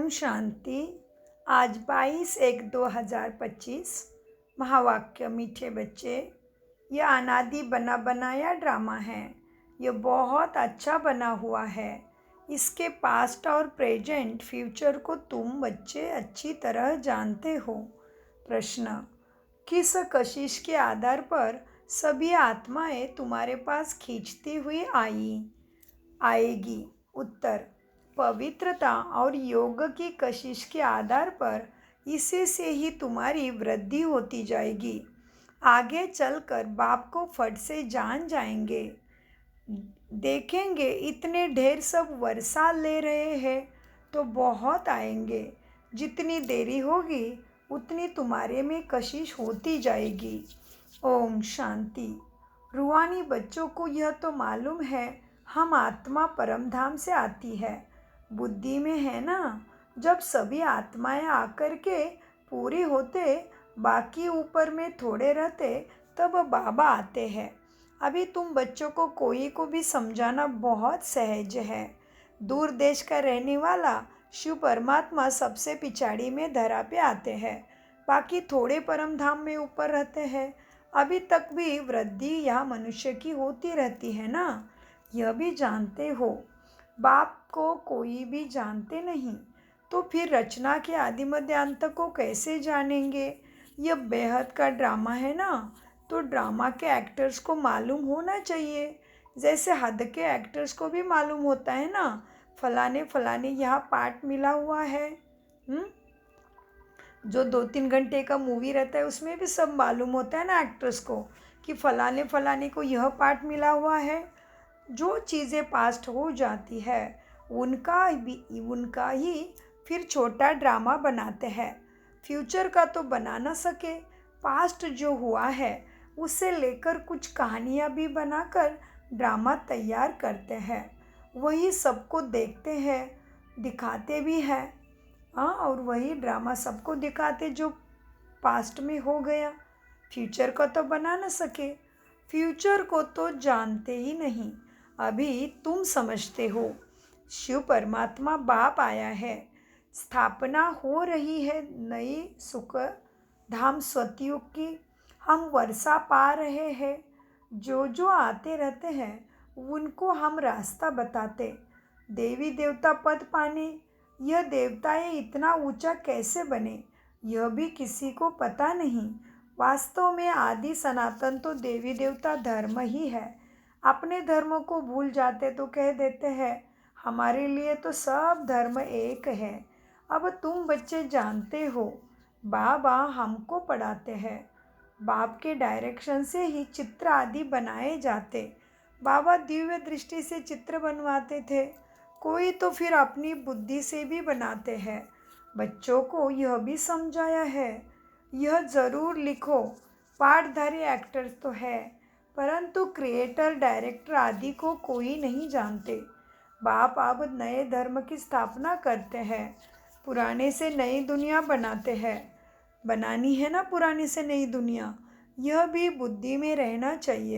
ओम शांति। आज 22/1/2025। महावाक्य। मीठे बच्चे, यह अनादि बना बनाया ड्रामा है। यह बहुत अच्छा बना हुआ है। इसके पास्ट और प्रेजेंट फ्यूचर को तुम बच्चे अच्छी तरह जानते हो। प्रश्न: किस कशिश के आधार पर सभी आत्माएं तुम्हारे पास खींचती हुई आएगी? उत्तर: पवित्रता और योग की कशिश के आधार पर इसे से ही तुम्हारी वृद्धि होती जाएगी। आगे चलकर बाप को फट से जान जाएंगे। देखेंगे इतने ढेर सब वर्षा ले रहे हैं तो बहुत आएंगे। जितनी देरी होगी उतनी तुम्हारे में कशिश होती जाएगी। ओम शांति। रूहानी बच्चों को यह तो मालूम है हम आत्मा परमधाम से आती है। बुद्धि में है ना, जब सभी आत्माएं आकर के पूरी होते, बाकी ऊपर में थोड़े रहते, तब बाबा आते हैं। अभी तुम बच्चों को कोई को भी समझाना बहुत सहज है। दूर देश का रहने वाला शिव परमात्मा सबसे पिछाड़ी में धरा पे आते हैं, बाकी थोड़े परम धाम में ऊपर रहते हैं। अभी तक भी वृद्धि यहाँ मनुष्य की होती रहती है ना, यह भी जानते हो। बाप को कोई भी जानते नहीं तो फिर रचना के आदि मध्य अंत को कैसे जानेंगे? यह बेहद का ड्रामा है ना, तो ड्रामा के एक्टर्स को मालूम होना चाहिए, जैसे हद के एक्टर्स को भी मालूम होता है ना, फलाने फलाने यहाँ पार्ट मिला हुआ है। जो 2-3 घंटे का मूवी रहता है उसमें भी सब मालूम होता है ना एक्टर्स को कि फलाने फलाने को यह पार्ट मिला हुआ है। जो चीज़ें पास्ट हो जाती है उनका ही फिर छोटा ड्रामा बनाते हैं। फ्यूचर का तो बना ना सके, पास्ट जो हुआ है उससे लेकर कुछ कहानियाँ भी बनाकर ड्रामा तैयार करते हैं। वही सबको देखते हैं, दिखाते भी हैं। और वही ड्रामा सबको दिखाते जो पास्ट में हो गया। फ्यूचर का तो बना ना सके, फ्यूचर को तो जानते ही नहीं। अभी तुम समझते हो शिव परमात्मा बाप आया है, स्थापना हो रही है नई सुख धाम सतयुग की। हम वर्षा पा रहे हैं। जो जो आते रहते हैं उनको हम रास्ता बताते। देवी देवता पद पाने, यह देवताएं इतना ऊंचा कैसे बने यह भी किसी को पता नहीं। वास्तव में आदि सनातन तो देवी देवता धर्म ही है। अपने धर्म को भूल जाते तो कह देते हैं हमारे लिए तो सब धर्म एक है। अब तुम बच्चे जानते हो बाबा हमको पढ़ाते हैं। बाप के डायरेक्शन से ही चित्र आदि बनाए जाते। बाबा दिव्य दृष्टि से चित्र बनवाते थे, कोई तो फिर अपनी बुद्धि से भी बनाते हैं। बच्चों को यह भी समझाया है, यह ज़रूर लिखो पाठधारी एक्टर तो है, परंतु क्रिएटर डायरेक्टर आदि को कोई नहीं जानते। बाप अब नए धर्म की स्थापना करते हैं, पुराने से नई दुनिया बनाते हैं। बनानी है ना पुरानी से नई दुनिया, यह भी बुद्धि में रहना चाहिए।